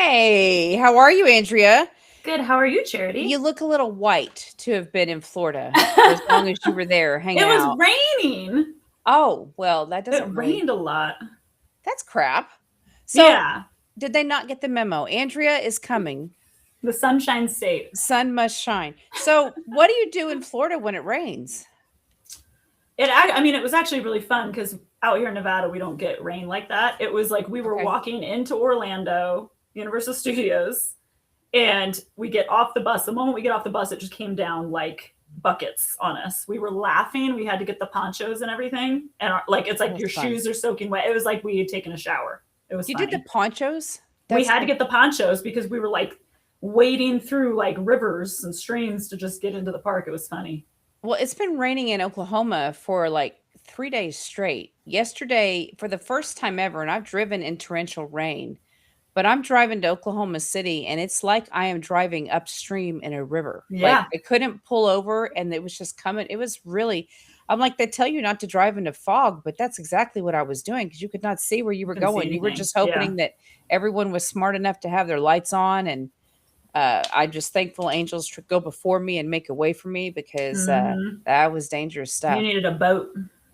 Hey, how are you, Andrea? Good. How are you, You Charity? look a little white to have been in Florida for as long as you were there hanging It was out. raining. Oh, well, that It doesn't really, rained a lot. that's crap. So, Yeah. did they not get the memo? Andrea is coming. The Sunshine State. Sun must shine. So, what do you do in Florida when it rains? I mean, it was actually really fun because out here in Nevada, we don't get rain like that. It was like we were Okay. walking into Orlando, Universal Studios, and we get off the bus. The moment we get off the bus, it just came down like buckets on us. We were laughing. We had to get the ponchos and everything. And like, it's like That's your fun. shoes are soaking wet. It was like we had taken a shower. It was You did the funny. ponchos? We That's had to get the ponchos because we were like wading through like rivers and streams to just get into the park. It was funny. well, it's been raining in Oklahoma for like 3 days straight. Yesterday, for the first time ever, and I've driven in torrential rain. But I'm driving to Oklahoma City, and it's like I am driving upstream in a river. Like, Yeah. I couldn't pull over, and it was just coming. It was really I'm like, "They tell you not to drive into fog," but that's exactly what I was doing because you could not see where you were Couldn't see going. You were anything. just Yeah. hoping that everyone was smart enough to have their lights on, and, I'm just thankful angels tr go before me and make a way for me because, Hmm. that was dangerous You stuff. needed a boat.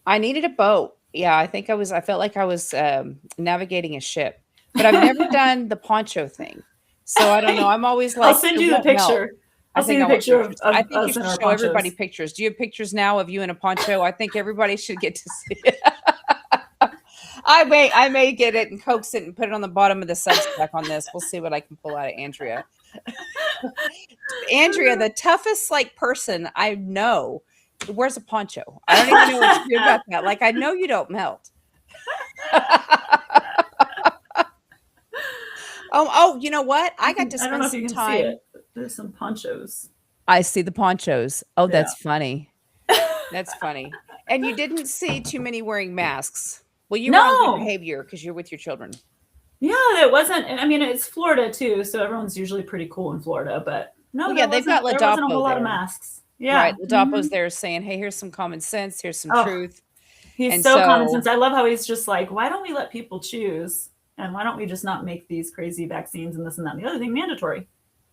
I needed a boat. Yeah, I felt like I was, navigating a ship, but I've never done the poncho thing. So I don't know. I'm always I'll like, send "It you the won't melt." picture. I I'll send think you I the want picture pictures. I of think you us in should our show everybody ponchos. pictures. Do you have pictures now of you in a poncho? I think everybody should get to see it. I may get it and coax it and put it on the bottom of the Substack on this. We'll see what I can pull out of Andrea. Andrea, the toughest like person I know wears a poncho. I don't even know what's true about that. Like I know you don't melt. You know what? I got to I don't know spend if you some can see time. it. There's some ponchos. I see the ponchos. Oh, Yeah. that's funny. That's funny. And you didn't see too many wearing masks. Well, you were on good No. behavior because you're with your children. Yeah, it wasn't. I mean, it's Florida too, so everyone's usually pretty cool in Florida. But no, Well, yeah, they've got there wasn't a Ladapo whole lot of there, masks. right? Yeah. Ladapo's there saying, "Hey, here's some common sense. Here's some Oh, truth." he's And so common sense. so, I love how he's just like, why don't we let people choose? And why don't we just not make these crazy vaccines and this and that and the other thing mandatory?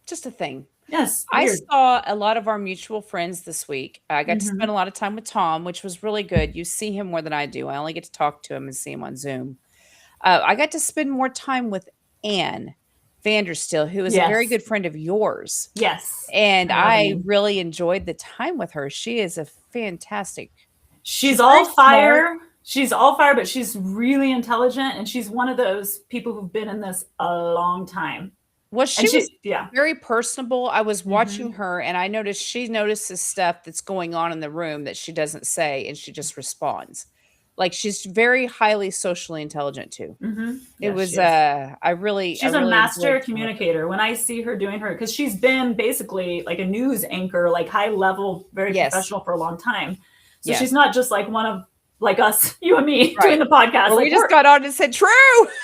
just a thing. Yes, I weird. saw a lot of our mutual friends this week. I got to spend a Hmm. lot of time with Tom, which was really good. You see him more than I do. I only get to talk to him and see him on Zoom. I got to spend more time with Anne Vanderstill, who is a very Yes, good friend of yours. yes. And I love I Anne. really enjoyed the time with her. She is a fantastic. She's She's very all smart. fire. She's all fire, but she's really intelligent, and she's one of those people who've been in this a long time. Well, And she was she, yeah. very personable. I was watching Hmm. her and I noticed she notices stuff that's going on in the room that she doesn't say and she just responds. Like she's very highly socially intelligent too. Hmm. It Yes, was she is. I She's a really enjoyed master time with her. communicator. When I see her doing her, because she's been basically like a news anchor, like high level, very Yes. professional for a long time. So she's Yes. not just like one of like us, you and me, doing Right. the podcast. Well, we Like just got on and said true.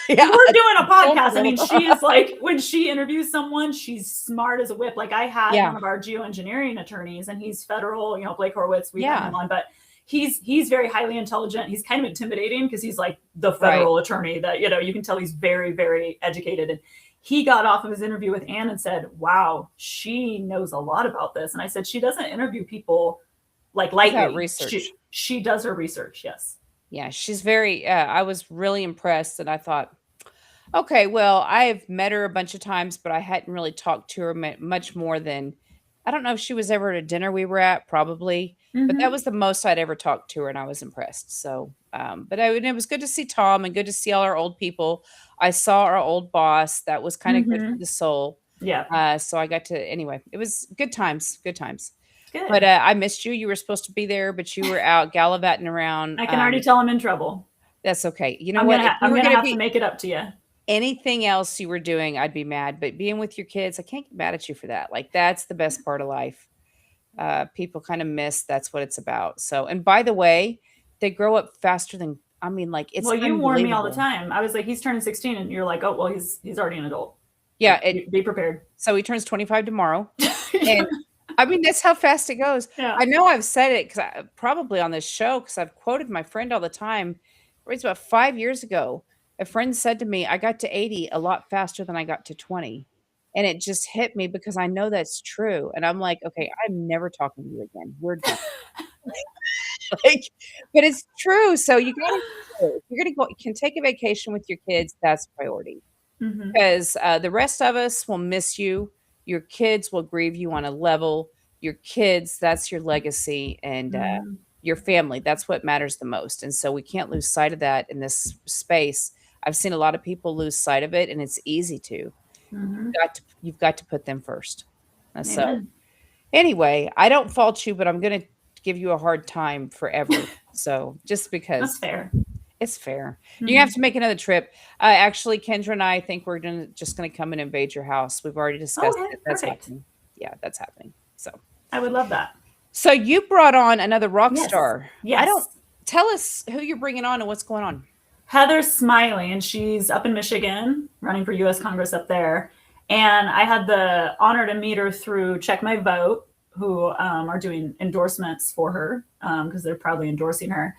Yeah. we're doing a Full podcast. I mean, throttle. she is like when she interviews someone, she's smart as a whip. Like I had Yeah. one of our geoengineering attorneys, and he's federal. Blake Horowitz. We've had Yeah. him on, but he's very highly intelligent. He's kind of intimidating because he's like the Right. federal attorney that you can tell he's very very educated. And he got off of his interview with Anne and said, "Wow, she knows a lot about this." And I said, "She doesn't interview people like Without lightly. research. She does her research." Yes. Yeah, she's very I was really impressed and I thought, okay, well, I've met her a bunch of times, but I hadn't really talked to her much more than I don't know if she was ever at a dinner we were at, probably, but that Mm-hmm. was the most I'd ever talked to her, and I was impressed. So, and it was good to see Tom and good to see all our old people. I saw our old boss. That was kind of good for Mm-hmm. the soul. Yeah. So I got to anyway. It was good times, good times. But Good. I missed you. You were supposed to be there, but you were out gallivanting around. I can already tell I'm in trouble. That's okay. You know what? If you I'm were gonna going to have to be make it up to you. anything else you were doing, I'd be mad, but being with your kids, I can't get mad at you for that. Like, that's the best part of life. People kinda miss that's what it's about. So and by the way, they grow up faster than I mean, like, it's Well, you warn me all the unbelievable. time. I was like, he's turning 16, and you're like, oh well, he's already an adult. Yeah, Like, be prepared. so he turns 25 tomorrow, and I mean, that's how fast it goes. Yeah. I know I've said it 'cause probably on this show because 'cause I've quoted my friend all the time, where it's about 5 years ago. A friend said to me, "I got to 80 a lot faster than I got to 20." And it just hit me because I know that's true. And I'm like, "Okay, I'm never talking to you again. We're done." Like, but it's true. So you gotta if you're gonna go you can take a vacation with your kids, that's priority. Hmm. 'Cause, the rest of us will miss you. Your kids will grieve you on a level. Your kids, that's your legacy, and, Hmm. your family, that's what matters the most, and so we can't lose sight of that in this space. I've seen a lot of people lose sight of it, and it's easy to. Hmm. You've got to put them first. So, Amen. anyway, I don't fault you, but I'm gonna give you a hard time forever. So, just That's because fair. it's fair. You're gonna have Hmm. to make another trip. Actually, Kendra and I think we're gonna come and invade your house. We've already discussed Okay, it. That's perfect. happening. Yeah, that's happening. I would love that. So you brought on another rock Yes. star. I don't Yes. tell us who you're bringing on and what's going on. Heather Smiley, and she's up in Michigan running for US Congress up there. And I had the honor to meet her through Check My Vote, who are doing endorsements for her because they're proudly endorsing her.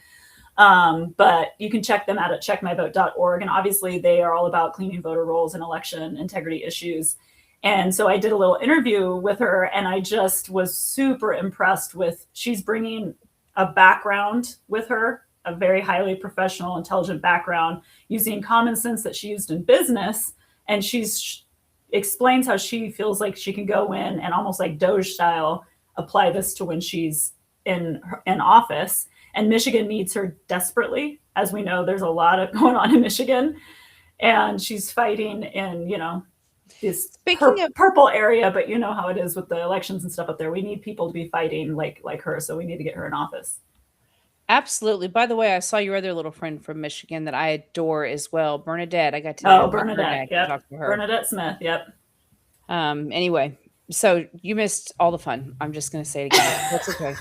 But you can check them out at checkmyvote.org. And obviously, they are all about cleaning voter rolls and election integrity issues. And so I did a little interview with her, and I just was super impressed with she's bringing a background with her, a very highly professional, intelligent background, using common sense that she used in business. And she's explains how she feels like she can go in and almost like Doge style apply this to when she's in office. And Michigan needs her desperately. As we know, there's a lot of going on in Michigan, and she's fighting in this Speaking of purple area. But you know how it is with the elections and stuff up there. We need people to be fighting like her, so we need to get her in office. absolutely. By the way, I saw your other little friend from Michigan that I adore as well, Bernadette. I got to Oh, meet Bernadette. Bernadette and Yep, talk to her. Bernadette Smith. Yep. Anyway, so you missed all the fun. I'm just gonna say it again. That's okay.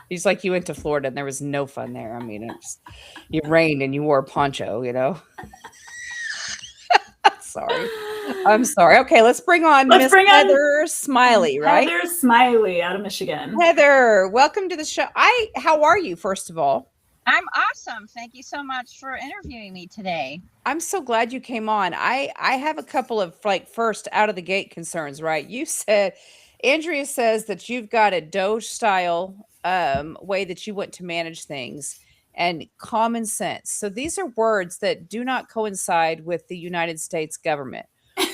It's like you went to Florida and there was no fun there. I mean, it rained and you wore a poncho, you know? Sorry. I'm sorry. Okay, let's bring on Let's Miss bring on Heather Smiley, right? Heather Smiley out of Michigan. Heather, welcome to the show. How are you, first of all? I'm awesome. Thank you so much for interviewing me today. I'm so glad you came on. I have a couple of like first out of the gate concerns, right? You said Andrea says that you've got a Doge style way that you want to manage things and common sense. So these are words that do not coincide with the United States government.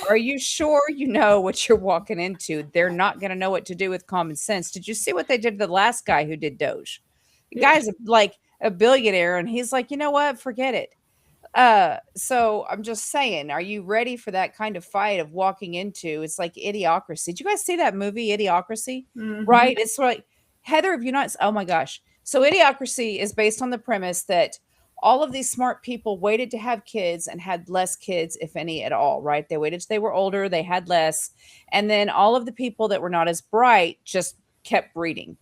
Are you sure you know what you're walking into? They're not going to know what to do with common sense. Did you see what they did to the last guy who did Doge? The Yeah. guy's like a billionaire and he's like, "You know what? Forget it." So I'm just saying, are you ready for that kind of fight of walking into it's like Idiocracy? Did you guys see that movie, Idiocracy? Mm-hmm. Right? It's like Heather, have you not oh my gosh. So Idiocracy is based on the premise that all of these smart people waited to have kids and had less kids, if any at all, right? They waited till they were older, they had less. And then all of the people that were not as bright just kept breeding.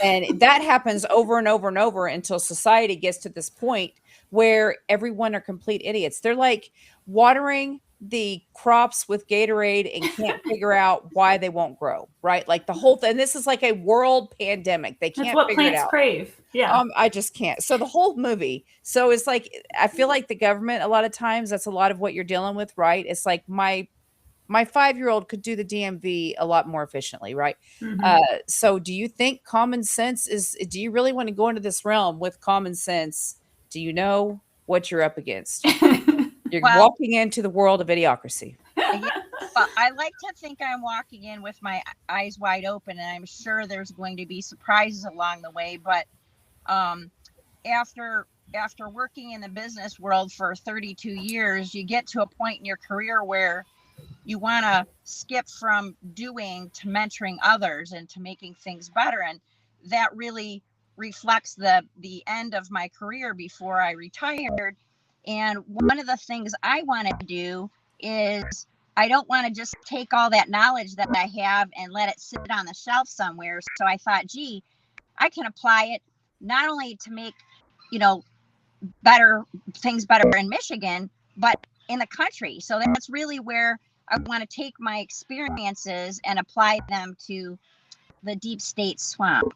And that happens over and over and over until society gets to this point where everyone are complete idiots. They're like watering the crops with Gatorade and can't figure out why they won't grow, right? Like the whole thing. This is like a world pandemic. They That's can't what figure it plants out. crave. Yeah. I just can't. So the whole movie. So it's like I feel like the government a lot of times that's a lot of what you're dealing with, right? It's like my 5-year-old could do the DMV a lot more efficiently, right? Mm-hmm. So do you think common sense is do you really want to go into this realm with common sense? Do you know what you're up against? You're Well, walking into the world of idiocracy. yeah, well, I like to think I'm walking in with my eyes wide open, and I'm sure there's going to be surprises along the way. But um, after after working in the business world for 32 years, you get to a point in your career where you want to skip from doing to mentoring others and to making things better, and that really reflects the end of my career before I retired. And one of the things I want to do is I don't want to just take all that knowledge that I have and let it sit on the shelf somewhere. So I thought, gee, I can apply it not only to make, you know, better things better in Michigan, but in the country. So that's really where I want to take my experiences and apply them to the deep state swamp.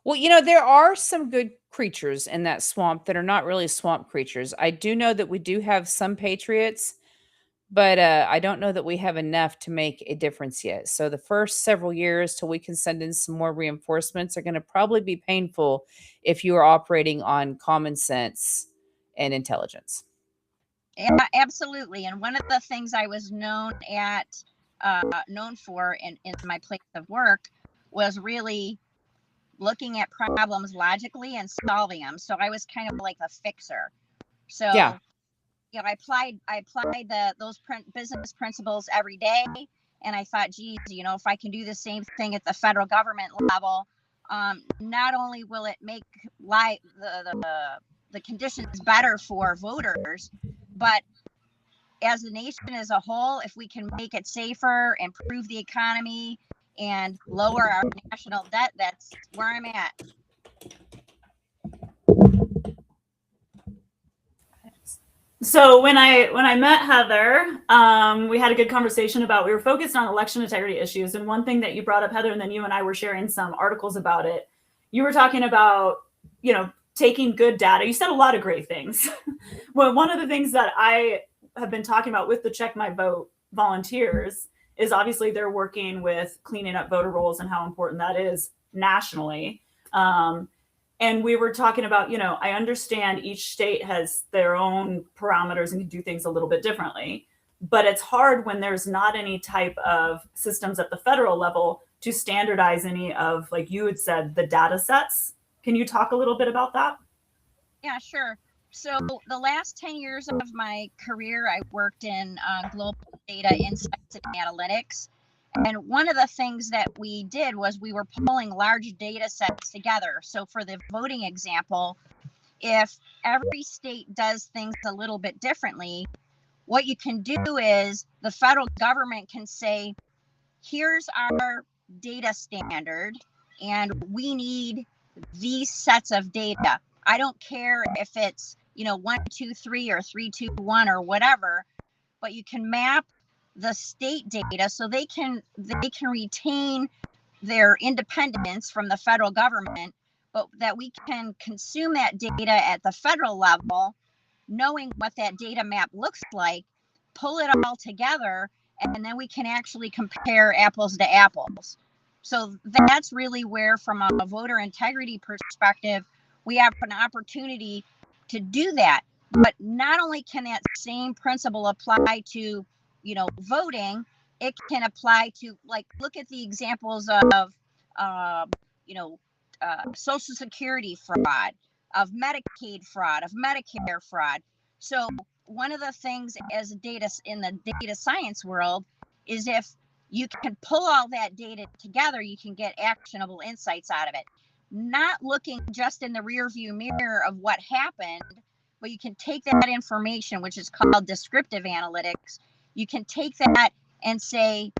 Well, there are some good creatures in that swamp that are not really swamp creatures. I do know that we do have some patriots, but I don't know that we have enough to make a difference yet. So the first several years till we can send in some more reinforcements are going to probably be painful if you are operating on common sense and intelligence. Yeah, absolutely. And one of the things I was known for in my place of work was really looking at problems logically and solving them. So I was kind of like a fixer. Yeah. So I applied those business principles every day, and I thought, geez, if I can do the same thing at the federal government level, not only will it make life the conditions better for voters, but as a nation as a whole, if we can make it safer, improve the economy, and lower our national debt, that's where I'm at. So when I met Heather, we had a good conversation about, we were focused on election integrity issues, and one thing that you brought up, Heather, and then you and I were sharing some articles about it. You were talking about, taking good data. You said a lot of great things. Well, one of the things that I have been talking about with the Check My Vote volunteers is obviously they're working with cleaning up voter rolls and how important that is nationally. And we were talking about, I understand each state has their own parameters and can do things a little bit differently, but it's hard when there's not any type of systems at the federal level to standardize any of, like you had said, the data sets. Can you talk a little bit about that? Yeah, sure. So the last 10 years of my career, I worked in global data insights and analytics. And one of the things that we did was we were pulling large data sets together. So for the voting example, if every state does things a little bit differently, what you can do is the federal government can say, here's our data standard, and we need these sets of data. I don't care if it's 1, 2, 3 or 3, 2, 1 or whatever, but you can map the state data so they can retain their independence from the federal government, but that we can consume that data at the federal level, knowing what that data map looks like, pull it all together, and then we can actually compare apples to apples. So that's really where, from a voter integrity perspective, we have an opportunity to do that. But not only can that same principle apply to, voting, it can apply to, like, look at the examples of, Social Security fraud, of Medicaid fraud, of Medicare fraud. So one of the things as data in the data science world is if you can pull all that data together, you can get actionable insights out of it. Not looking just in the rear view mirror of what happened, but you can take that information, which is called descriptive analytics. You can take that and say,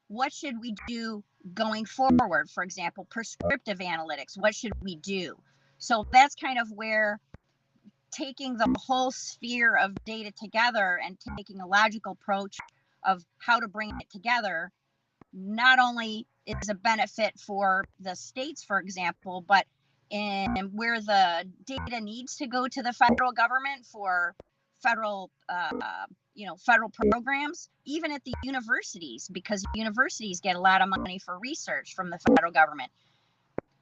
what should we do going forward? For example, prescriptive analytics, what should we do? So that's kind of where taking the whole sphere of data together and taking a logical approach of how to bring it together not only is a benefit for the states, for example, but in where the data needs to go to the federal government for federal federal programs, even at the universities, because universities get a lot of money for research from the federal government.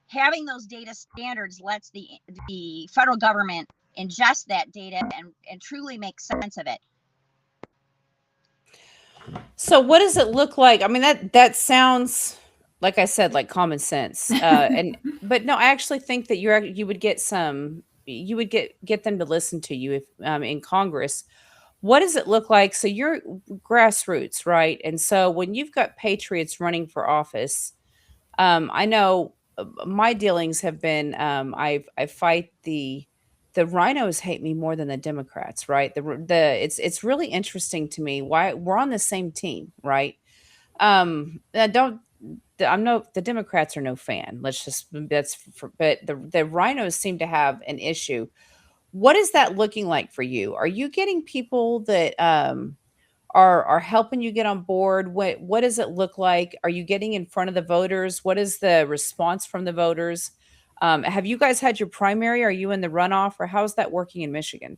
Having those data standards lets the federal government ingest that data and truly make sense of it. So what does it look like? I mean, that sounds, like I said, like common sense. But no, I actually think that you would get get them to listen to you if in Congress. What does it look like? So you're grassroots, right? And so when you've got patriots running for office, I know my dealings have been I fight the rhinos hate me more than the Democrats, right? It's really interesting to me why we're on the same team, right? I don't I'm no the Democrats are no fan. Let's just but the rhinos seem to have an issue. What is that looking like for you? Are you getting people that are helping you get on board? What does it look like? Are you getting in front of the voters? What is the response from the voters? Have you guys had your primary? Are you in the runoff, or how's that working in Michigan?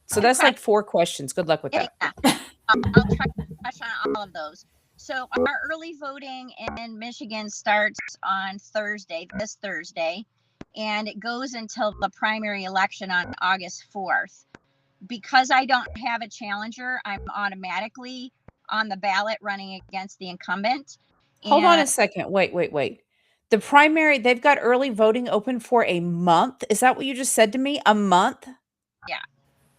So that's Okay. like 4 questions. Good luck with Yeah, that. yeah. I'll try to touch on all of those. So our early voting in Michigan starts on this Thursday, and it goes until the primary election on August 4th. Because I don't have a challenger, I'm automatically on the ballot running against the incumbent. Hold on a And second. Wait. The primary, they've got early voting open for a month. Is that what you just said to me? A month? yeah,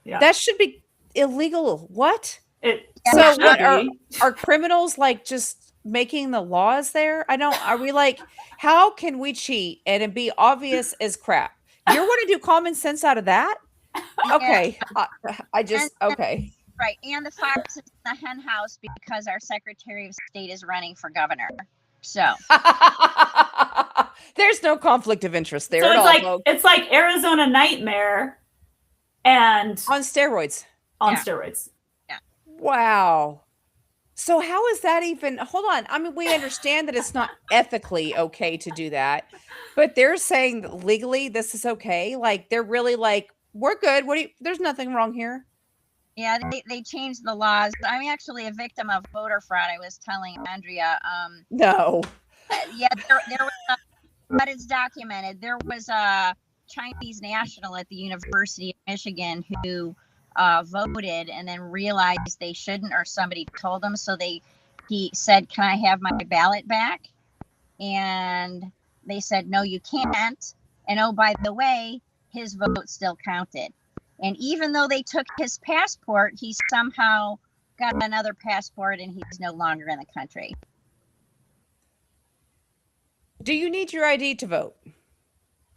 Yeah. That should be illegal. What? It So should what be. are criminals like just making the laws there? I don't are we like how can we cheat and it be obvious as crap? You're going to do common sense out of that? yeah. Okay. I And, just okay. right. And the fox is in the hen house because our Secretary of State is running for governor. So There's no conflict of interest there So at it's all, like folks. it's like Arizona Nightmare and On steroids. on Yeah. steroids. Wow. So how is that even hold on. I mean, we understand that it's not ethically okay to do that, but they're saying that legally this is okay. Like they're really like, we're good. There's nothing wrong here. yeah, they changed the laws. I'm actually a victim of voter fraud. I was telling Andrea. No. Yeah, there was but it's documented. There was a Chinese national at the University of Michigan who voted and then realized they shouldn't, or somebody told him. So he said, "Can I have my ballot back?" And they said, "No, you can't." And oh, by the way, his vote still counted. And even though they took his passport, he somehow got another passport and he's no longer in the country. Do you need your ID to vote?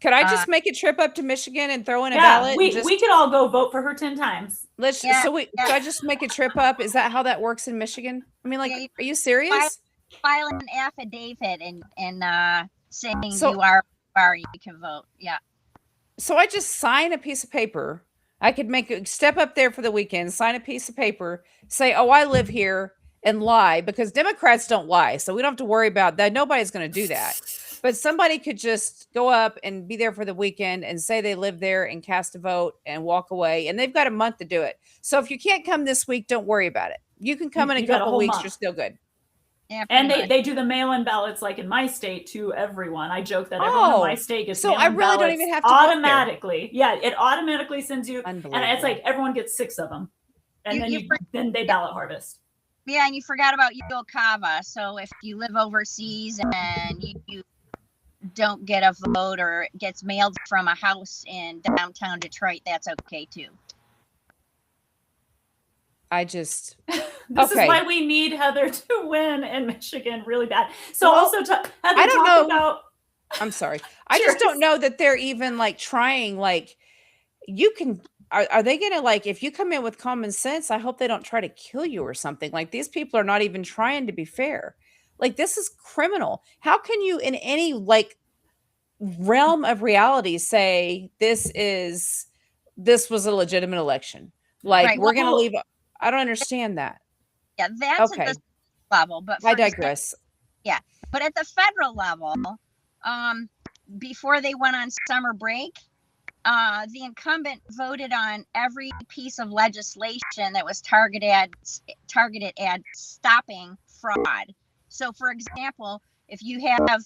Could I just make a trip up to Michigan and throw in a Yeah, ballot? we could all go vote for her 10 times. Yeah, So I just make a trip up? Is that how that works in Michigan? I mean, like, Yeah, are you serious? file an affidavit and saying So- you are you can vote. Yeah. So I just sign a piece of paper. I could step up there for the weekend, sign a piece of paper, say, "Oh, I live here," and lie, because Democrats don't lie. So we don't have to worry about that. Nobody's going to do that. But somebody could just go up and be there for the weekend and say they live there and cast a vote and walk away. And they've got a month to do it. So if you can't come this week, don't worry about it. You can come in a You got a couple whole weeks. month. You're still good. Yeah. And pretty much. they do the mail-in ballots like in my state to everyone. I joke that everyone in my state gets so I mail-in really don't ballots even have to vote there. automatically. Yeah, it automatically sends you, and Unbelievable. it's like everyone gets 6 of them, and then they ballot harvest. Yeah, and you forgot about Yokava. So if you live overseas and you don't get a vote or it gets mailed from a house in downtown Detroit, that's okay too. I just This is Okay. why we need Heather to win in Michigan really bad. So Well, also, Heather, I don't talk know. about. I'm sorry. I just don't know that they're even like trying. Like, you can. Are they going to, like, if you come in with common sense, I hope they don't try to kill you or something. Like, these people are not even trying to be fair. Like, this is criminal. How can you, in any like realm of reality, say this was a legitimate election? Like, Right, we're going to well- leave. I don't understand that. Yeah, that's Okay. at the level. But I for example, digress. but at the federal level, before they went on summer break, the incumbent voted on every piece of legislation that was targeted at stopping fraud. So, for example, if you have,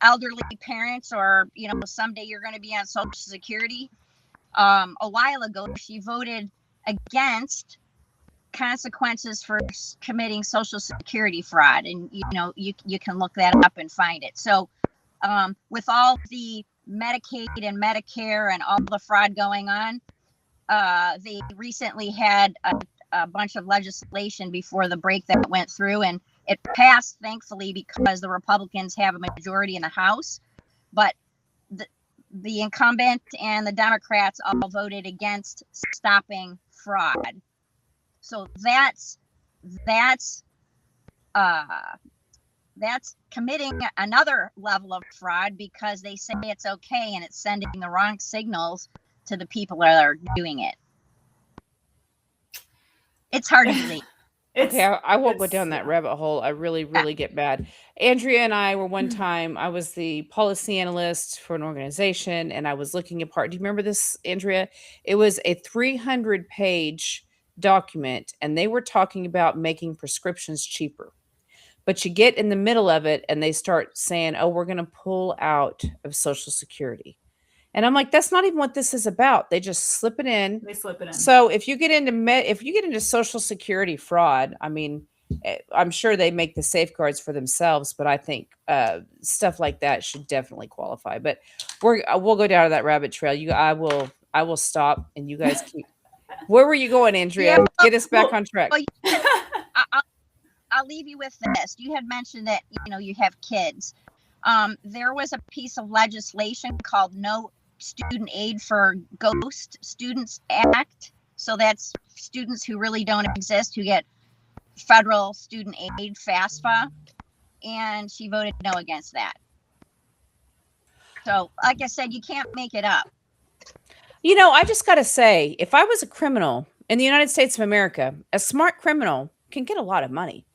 elderly parents, or, someday you're going to be on Social Security, a while ago, she voted against consequences for committing Social Security fraud. And, you can look that up and find it. So, with all the Medicaid and Medicare and all the fraud going on, they recently had a bunch of legislation before the break that went through, and it passed, thankfully, because the Republicans have a majority in the House. But the incumbent and the Democrats all voted against stopping fraud. So that's committing another level of fraud, because they say it's okay and it's sending the wrong signals to the people that are doing it. It's hard to believe. Okay, I won't go down that yeah. rabbit hole. I really, Yeah. really get bad. Andrea and I were one time, I was the policy analyst for an organization and I was looking at part. Do you remember this, Andrea? It was a 300-page document and they were talking about making prescriptions cheaper. But you get in the middle of it and they start saying, "Oh, we're going to pull out of Social Security." And I'm like, that's not even what this is about. They just slip it in. They slip it in. So if you get into if you get into Social Security fraud, I mean, I'm sure they make the safeguards for themselves, but I think stuff like that should definitely qualify. But we'll go down to that rabbit trail. I will stop, and you guys keep. Where were you going, Andrea? Yeah, Get us back on track. well, I'll leave you with this. You had mentioned that you have kids. There was a piece of legislation called No Student Aid for Ghost Students Act. So that's students who really don't exist who get federal student aid, FAFSA, and she voted no against that. So, like I said, you can't make it up. I just got to say, if I was a criminal in the United States of America, a smart criminal can get a lot of money.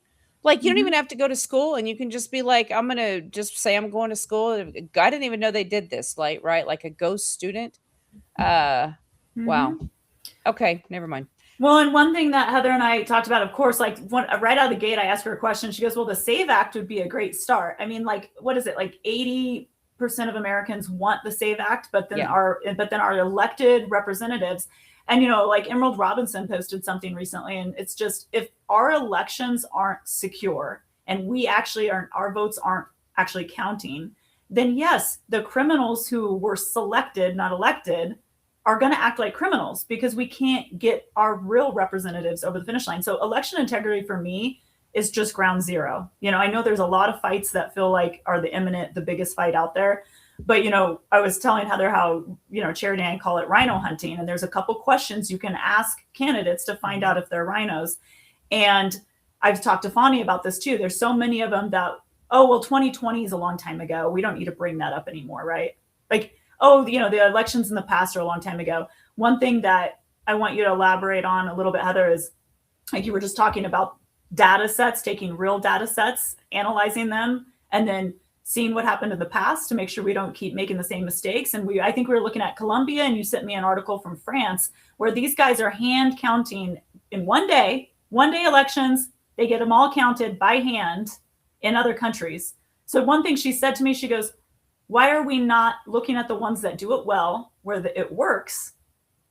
Like, you don't even have to go to school and you can just be like, I'm going to just say I'm going to school. I didn't even know they did this, like, right? Like a ghost student. Wow. Okay. Never mind. Well, and one thing that Heather and I talked about, of course, like right out of the gate, I asked her a question. She goes, well, the SAVE Act would be a great start. I mean, like, what is it? Like 80% of Americans want the SAVE Act, but then our elected representatives, and like Emerald Robinson posted something recently, and it's just, if our elections aren't secure and our votes aren't actually counting, then yes, the criminals who were selected, not elected, are going to act like criminals because we can't get our real representatives over the finish line. So election integrity for me is just ground zero. I know there's a lot of fights that feel like are the biggest fight out there. But, I was telling Heather how, Charity and I call it rhino hunting. And there's a couple questions you can ask candidates to find out if they're rhinos. And I've talked to Fani about this too. There's so many of them that, 2020 is a long time ago. We don't need to bring that up anymore, right? Like, the elections in the past are a long time ago. One thing that I want you to elaborate on a little bit, Heather, is like you were just talking about data sets, taking real data sets, analyzing them, and then seeing what happened in the past to make sure we don't keep making the same mistakes. And I think we were looking at Colombia, and you sent me an article from France where these guys are hand counting in one day elections. They get them all counted by hand in other countries. So one thing she said to me, she goes, why are we not looking at the ones that do it well, where it works,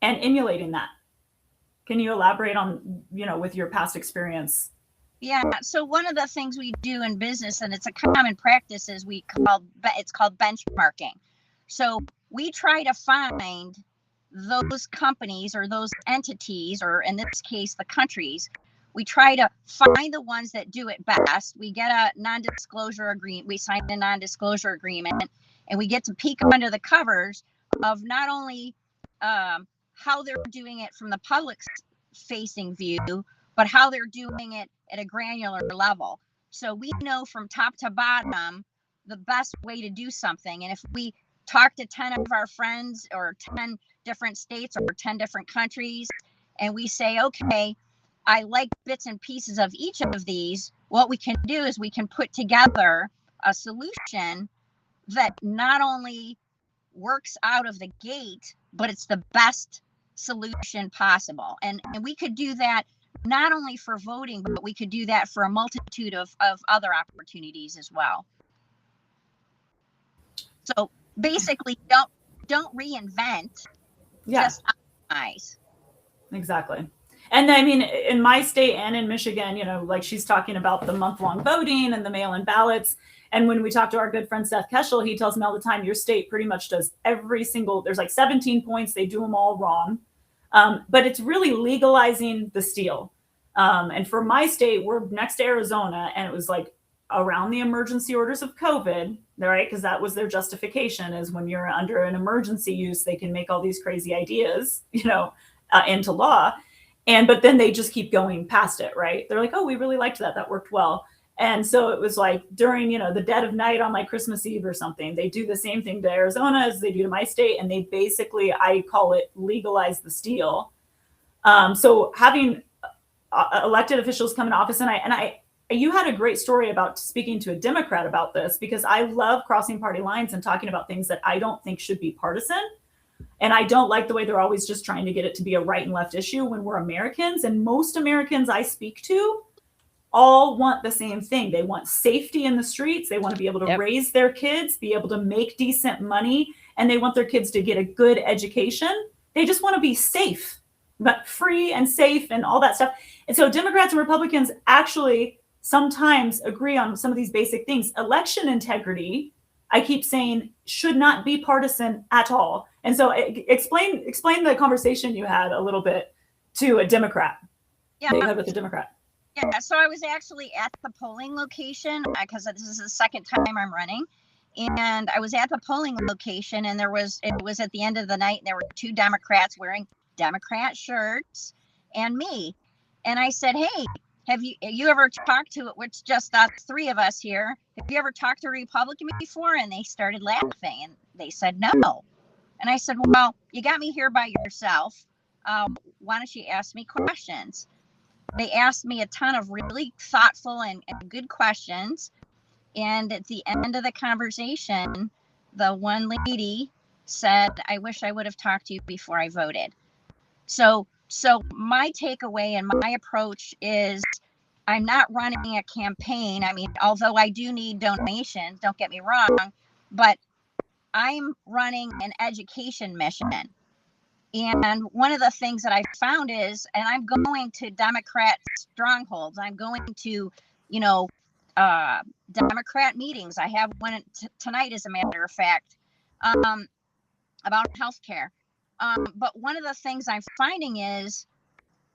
and emulating that? Can you elaborate on, with your past experience? Yeah. So one of the things we do in business, and it's a common practice, is it's called benchmarking. So we try to find those companies or those entities, or in this case, the countries. We try to find the ones that do it best. We get a non-disclosure agreement. We sign a non-disclosure agreement, and we get to peek under the covers of not only how they're doing it from the public's facing view, but how they're doing it at a granular level. So we know from top to bottom the best way to do something. And if we talk to 10 of our friends or 10 different states or 10 different countries, and we say, okay, I like bits and pieces of each of these, what we can do is we can put together a solution that not only works out of the gate, but it's the best solution possible. And we could do that not only for voting, but we could do that for a multitude of other opportunities as well. So basically, don't reinvent, just optimize. Exactly. And I mean, in my state and in Michigan, like she's talking about the month-long voting and the mail-in ballots. And when we talk to our good friend Seth Keschel, he tells me all the time, your state pretty much does there's like 17 points. They do them all wrong. But it's really legalizing the steal. And for my state, we're next to Arizona, and it was like around the emergency orders of COVID, right? Because that was their justification, is when you're under an emergency use, they can make all these crazy ideas, into law. But then they just keep going past it, right? They're like, oh, we really liked that. That worked well. And so it was like during, the dead of night on like Christmas Eve or something, they do the same thing to Arizona as they do to my state. And they basically, I call it legalize the steal. So having elected officials come into office. And you had a great story about speaking to a Democrat about this, because I love crossing party lines and talking about things that I don't think should be partisan. And I don't like the way they're always just trying to get it to be a right and left issue when we're Americans. And most Americans I speak to all want the same thing. They want safety in the streets. They want to be able to raise their kids, be able to make decent money, and they want their kids to get a good education. They just want to be safe, but free and safe and all that stuff. And so Democrats and Republicans actually sometimes agree on some of these basic things. Election integrity, I keep saying, should not be partisan at all. And so explain the conversation you had a little bit to a Democrat. Yeah, you had with a Democrat. Yeah, so I was actually at the polling location because this is the second time I'm running. And I was at the polling location, and it was at the end of the night, and there were two Democrats wearing Democrat shirts and me. And I said, hey, have you ever talked to, which just us three of us here, have you ever talked to a Republican before? And they started laughing, and they said, no. And I said, well, you got me here by yourself. Why don't you ask me questions? They asked me a ton of really thoughtful and good questions. And at the end of the conversation, the one lady said, I wish I would have talked to you before I voted. So my takeaway and my approach is, I'm not running a campaign. I mean, although I do need donations, don't get me wrong, but I'm running an education mission. And one of the things that I found is, and I'm going to Democrat strongholds. I'm going to, Democrat meetings. I have one tonight, as a matter of fact, about healthcare. But one of the things I'm finding is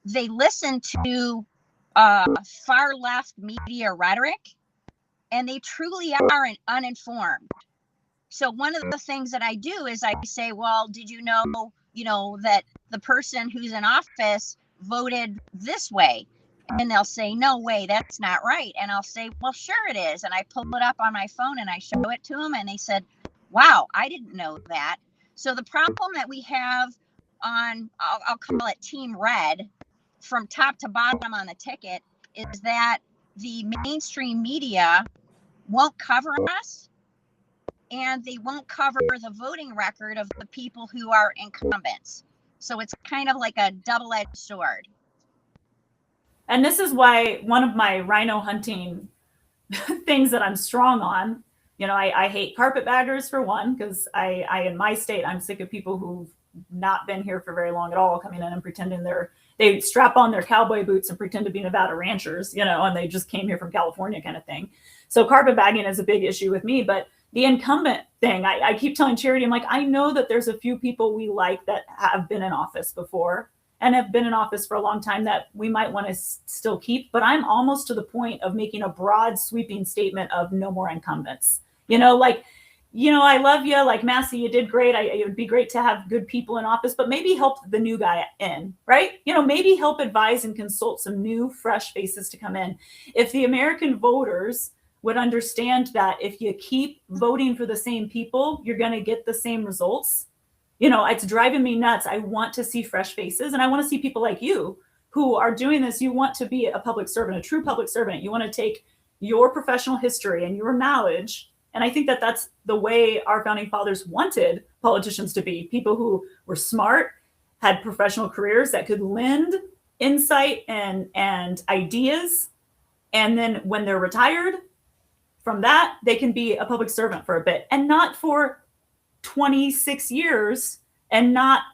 they listen to far left media rhetoric, and they truly are uninformed. So one of the things that I do is I say, well, did you know that the person who's in office voted this way? And they'll say, no way, that's not right. And I'll say, well, sure it is. And I pull it up on my phone and I show it to them, and they said, wow, I didn't know that. So the problem that we have on, I'll call it Team Red, from top to bottom on the ticket, is that the mainstream media won't cover us, and they won't cover the voting record of the people who are incumbents. So it's kind of like a double-edged sword. And this is why one of my rhino hunting things that I'm strong on, I hate carpetbaggers, for one, because I in my state, I'm sick of people who've not been here for very long at all coming in and pretending they strap on their cowboy boots and pretend to be Nevada ranchers, and they just came here from California kind of thing. So carpetbagging is a big issue with me. But the incumbent thing, I keep telling Charity, I'm like, I know that there's a few people we like that have been in office before and have been in office for a long time that we might want to still keep. But I'm almost to the point of making a broad sweeping statement of no more incumbents. I love you, like Massey, you did great. It would be great to have good people in office, but maybe help the new guy in, right? Maybe help advise and consult some new, fresh faces to come in. If the American voters would understand that if you keep voting for the same people, you're going to get the same results. It's driving me nuts. I want to see fresh faces, and I want to see people like you who are doing this. You want to be a public servant, a true public servant. You want to take your professional history and your knowledge. And I think that that's the way our founding fathers wanted politicians to be. People who were smart, had professional careers that could lend insight and ideas. And then when they're retired from that, they can be a public servant for a bit, and not for 26 years, and not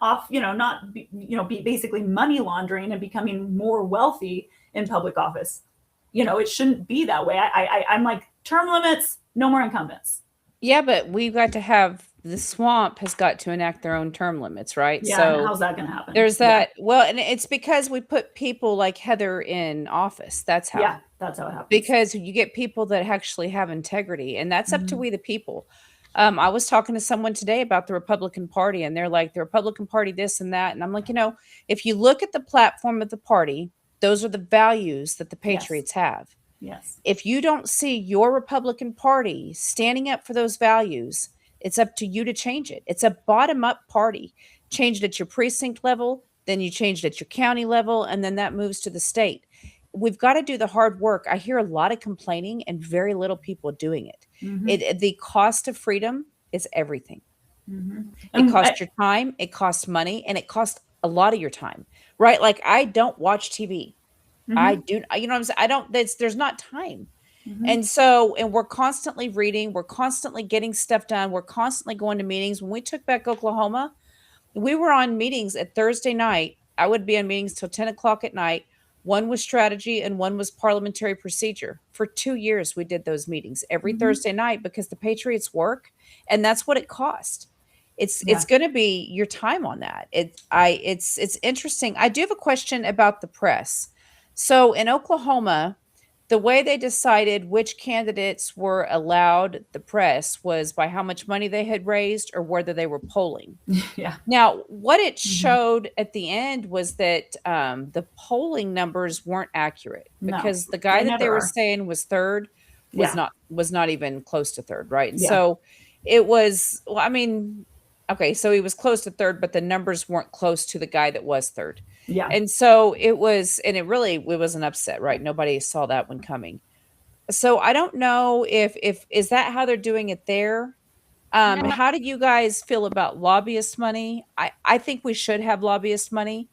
be basically money laundering and becoming more wealthy in public office. It shouldn't be that way. I'm like, term limits, no more incumbents. Yeah, but we've got to have, the swamp has got to enact their own term limits, right? Yeah, so how's that going to happen? There's that. Yeah. Well, and it's because we put people like Heather in office. That's how. Yeah, that's how it happens. Because you get people that actually have integrity, and that's up to we the people. I was talking to someone today about the Republican Party, and they're like, the Republican Party this and that. And I'm like, if you look at the platform of the party, those are the values that the Patriots have. Yes. If you don't see your Republican Party standing up for those values, it's up to you to change it. It's a bottom-up party. Change it at your precinct level, then you change it at your county level, and then that moves to the state. We've got to do the hard work. I hear a lot of complaining and very little people doing it. Mhm. The cost of freedom is everything. Mhm. It And costs your time, it costs money, and it costs a lot of your time, right? Like I don't watch TV. I mhm, do, you know what I'm saying? I don't, there's not time. mhm. And so, and we're constantly reading, we're constantly getting stuff done, we're constantly going to meetings. When we took back Oklahoma, we were on meetings at Thursday night. I would be on meetings till 10 o'clock at night. One was strategy and one was parliamentary procedure. For 2 years, we did those meetings every Mhm. Thursday night because the Patriots work, and that's what it cost. It's Yeah. going to be your time on that. It's interesting. I do have a question about the press. So in Oklahoma, the way they decided which candidates were allowed the press was by how much money they had raised or whether they were polling. Yeah. Now, what it Mhm. showed at the end was that the polling numbers weren't accurate No, because the guy they that they never were are. saying was third Yeah. was not even close to third, right? And Yeah. so it was, well, I mean, okay, so he was close to third, but the numbers weren't close to the guy that was third. Yeah. And so it was, and it was an upset, right? Nobody saw that one coming. So I don't know if is that how they're doing it there? No, How do you guys feel about lobbyist money? I think we should have lobbyist money.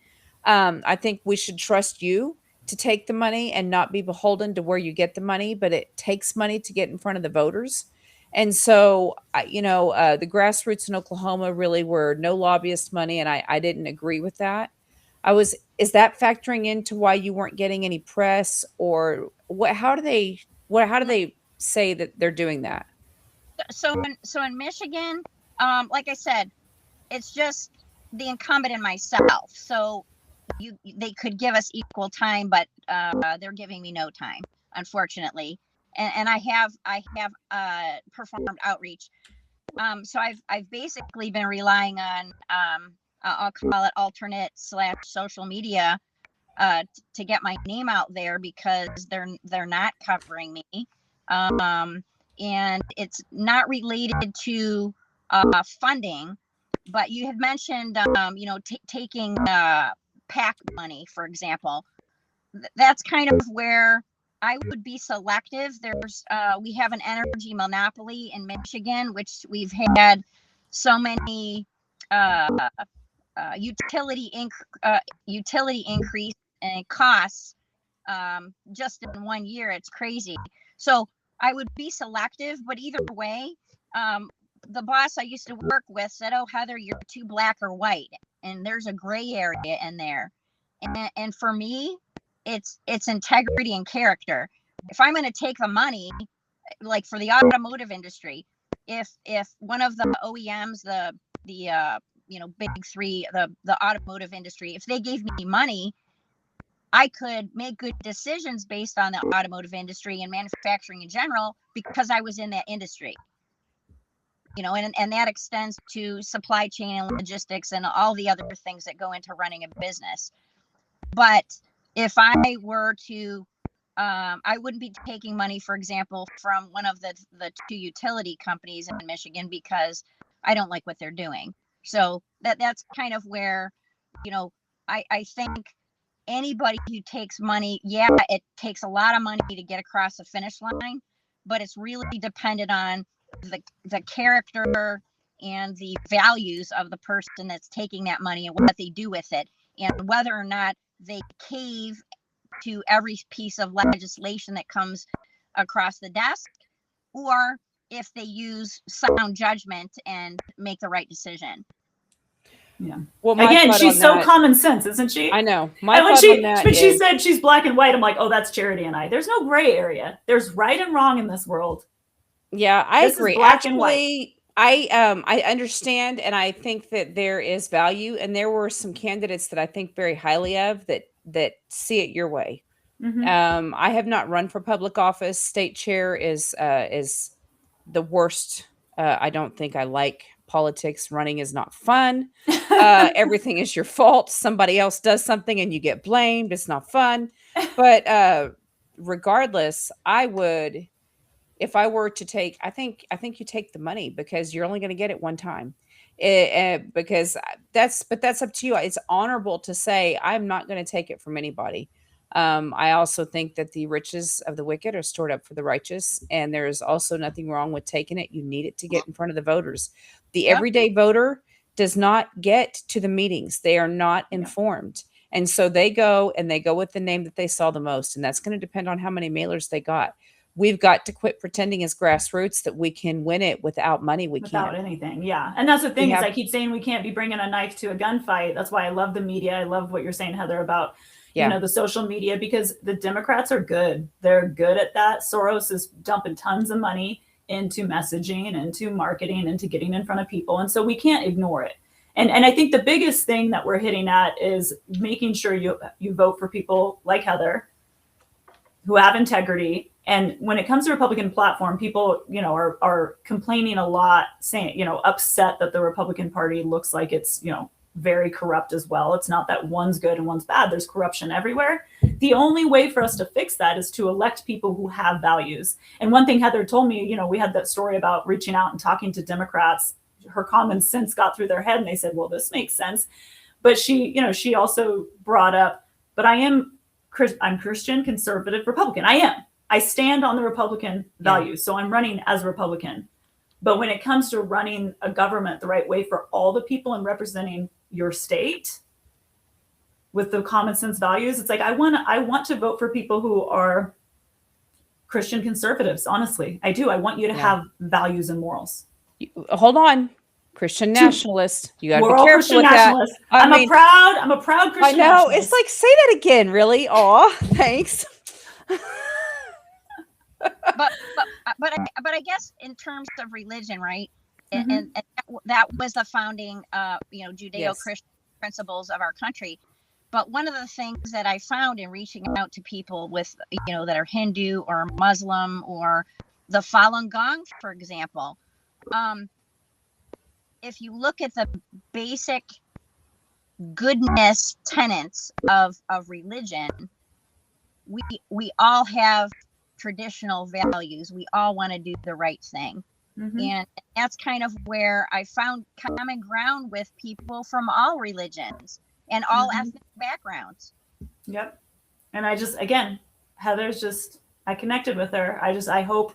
I think we should trust you to take the money and not be beholden to where you get the money, but it takes money to get in front of the voters. And so, the grassroots in Oklahoma really were no lobbyist money, and I didn't agree with that. Is that factoring into why you weren't getting any press, or what? How do no. they say that they're doing that? So in Michigan, like I said, it's just the incumbent and myself. So they could give us equal time, but they're giving me no time, unfortunately. And I have performed outreach. So I've basically been relying on I'll call it alternate slash social media to get my name out there because they're not covering me. Um, and it's not related to funding, but you had mentioned taking PAC money, for example. That's kind of where I would be selective. We have an energy monopoly in Michigan, which we've had so many uh, utility increase and costs just in 1 year. It's crazy. So I would be selective, but either way, the boss I used to work with said, "Oh, Heather, you're too black or white," and there's a gray area in there. And for me, it's integrity and character. If I'm going to take the money, like for the automotive industry, if one of the OEMs, the big three, the automotive industry, if they gave me money, I could make good decisions based on the automotive industry and manufacturing in general because I was in that industry. And that extends to supply chain and logistics and all the other things that go into running a business. But if I were to, I wouldn't be taking money, for example, from one of the two utility companies in Michigan because I don't like what they're doing. So that's kind of where, I think anybody who takes money, yeah, it takes a lot of money to get across the finish line, but it's really dependent on the character and the values of the person that's taking that money and what they do with it, and whether or not they cave to every piece of legislation that comes across the desk, or if they use sound judgment and make the right decision. Yeah. Well, my Again, thought she's on so that, common sense, isn't I she? know. My And when thought on she that when she is, said she's black and white, I'm like, oh, that's Charity and I. There's no gray area. There's right and wrong in this world. yeah, I This is agree. black and white. Actually, I understand, and I think that there is value, and there were some candidates that I think very highly of that see it your way. Mm-hmm. I have not run for public office. State chair is the worst. I don't think I like politics. Running is not fun. Everything is your fault. Somebody else does something and you get blamed. It's not fun. But regardless, I would, if I were to take, I think you take the money because you're only going to get it one time. because that's up to you. It's honorable to say I'm not going to take it from anybody. I also think that the riches of the wicked are stored up for the righteous, and there is also nothing wrong with taking it. You need it to get in front of the voters. The Yep. everyday voter does not get to the meetings; they are not Yeah. informed, and so they go with the name that they saw the most, and that's going to depend on how many mailers they got. We've got to quit pretending as grassroots that we can win it without money. We Without can't. anything. Yeah. And that's the thing We is have I keep saying we can't be bringing a knife to a gunfight. That's why I love the media. I love what you're saying, Heather, about, yeah. the social media, because the Democrats are good. They're good at that. Soros is dumping tons of money into messaging, into marketing, into getting in front of people. And so we can't ignore it. And I think the biggest thing that we're hitting at is making sure you vote for people like Heather who have integrity. And when it comes to Republican platform, people, are complaining a lot, saying, upset that the Republican Party looks like it's, very corrupt as well. It's not that one's good and one's bad. There's corruption everywhere. The only way for us to fix that is to elect people who have values. And one thing Heather told me, we had that story about reaching out and talking to Democrats. Her common sense got through their head and they said, well, this makes sense. But she also brought up, but I'm Christian, conservative, Republican. I stand on the Republican values. So I'm running as a Republican. But when it comes to running a government the right way for all the people and representing your state with the common sense values, it's like I want to vote for people who are Christian conservatives. Honestly, I do. I want you to have values and morals. Hold on. Christian nationalist. You got to We're be all careful Christian with nationalists. that. I'm a proud Christian I know. nationalist. It's like, say that again, really? Aw, thanks. but I guess in terms of religion, right? And that was the founding, Judeo-Christian principles of our country. But one of the things that I found in reaching out to people with, that are Hindu or Muslim or the Falun Gong, for example, if you look at the basic goodness tenets of religion, we all have traditional values. We all want to do the right thing. And that's kind of where I found common ground with people from all religions and all ethnic backgrounds. Yep. And Heather's I connected with her. I hope,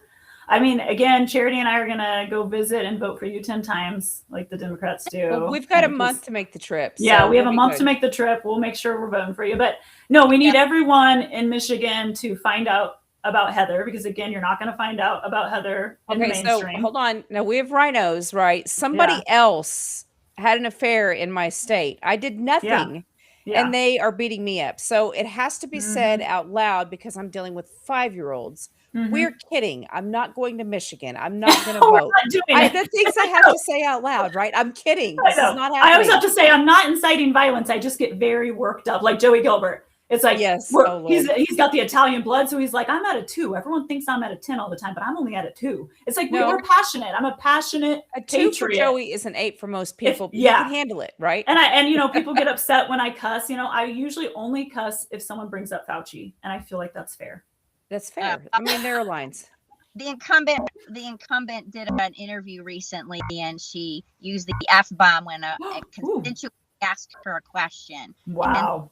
again, Charity and I are going to go visit and vote for you 10 times like the Democrats do. Well, we've got a month to make the trip. Yeah, we have a month to make the trip. We'll make sure we're voting for you. But no, we need everyone in Michigan to find out about Heather, because again, you're not going to find out about Heather in the mainstream. So hold on. Now we have rhinos, right? Somebody else had an affair in my state. I did nothing. And they are beating me up. So it has to be said out loud because I'm dealing with 5-year-olds. We're kidding. I'm not going to Michigan. I'm not going to vote. The things I have to say out loud, right? I'm kidding. This is not happening. I always have to say I'm not inciting violence. I just get very worked up, like Joey Gilbert. It's like, he's got the Italian blood. So he's like, I'm at a 2. Everyone thinks I'm at a 10 all the time, but I'm only at a 2. It's like, we're passionate. I'm a passionate A 2 patriot. for Joey is an 8 for most people. You can handle it, right? And people get upset when I cuss. I usually only cuss if someone brings up Fauci. And I feel like that's fair. That's fair. There are lines. The incumbent did an interview recently, and she used the F-bomb when a constituent asked her a question. Wow.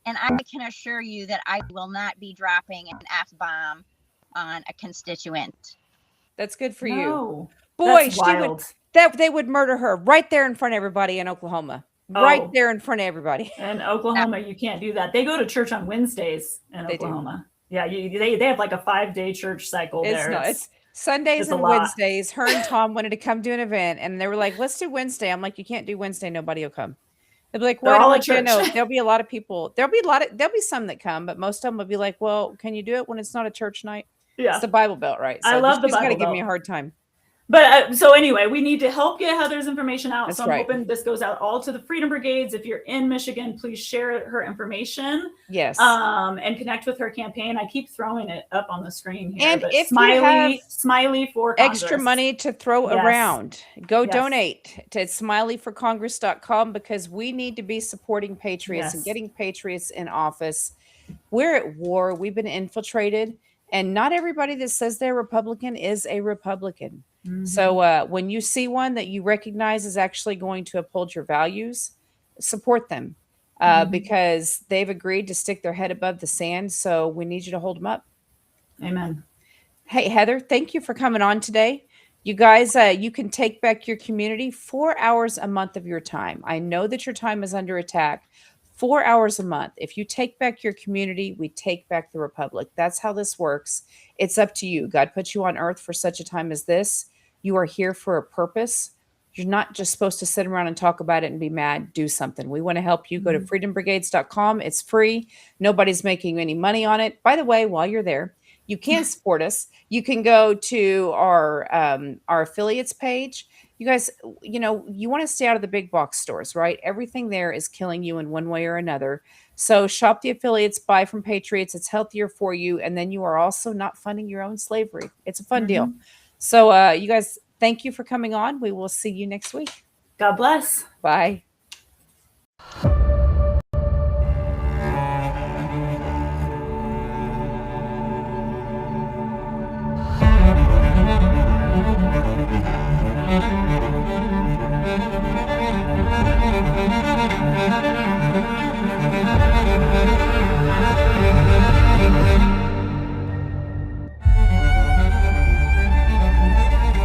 And I can assure you that I will not be dropping an F-bomb on a constituent. That's good for you. Boy, they would murder her right there in front of everybody in Oklahoma. Right there in front of everybody. In Oklahoma, you can't do that. They go to church on Wednesdays in Oklahoma. Yeah, they have like a 5-day church cycle there. It's Sundays and Wednesdays. Her and Tom wanted to come do an event, and they were like, let's do Wednesday. I'm like, you can't do Wednesday. Nobody will come. They'll be like, well, there'll be a lot of people. There'll be some that come, but most of them will be like, well, can you do it when it's not a church night? Yeah. It's the Bible Belt, right? So I love the Bible Belt. Got to give me a hard time. But so anyway, we need to help get Heather's information out. That's so I'm hoping this goes out all to the Freedom Brigades. If you're in Michigan, please share her information. Yes. And connect with her campaign. I keep throwing it up on the screen here. And if Smiley for Congress. Extra money to throw around, go donate to smileyforcongress.com, because we need to be supporting patriots and getting patriots in office. We're at war. We've been infiltrated. And not everybody that says they're Republican is a Republican. So when you see one that you recognize is actually going to uphold your values, support them because they've agreed to stick their head above the sand. So we need you to hold them up. Amen. Hey, Heather, thank you for coming on today. You guys, you can take back your community 4 hours a month of your time. I know that your time is under attack. 4 hours a month. If you take back your community, we take back the republic. That's how this works. It's up to you. God put you on earth for such a time as this. You are here for a purpose. You're not just supposed to sit around and talk about it and be mad. Do something. We want to help you. Go to freedombrigades.com. It's free. Nobody's making any money on it. By the way, while you're there, you can support us. You can go to our affiliates page. You guys, you know, you want to stay out of the big box stores, right? Everything there is killing you in one way or another. So shop the affiliates, buy from Patriots. It's healthier for you. And then you are also not funding your own slavery. It's a fun deal. So you guys, thank you for coming on. We will see you next week. God bless. Bye. Thank you.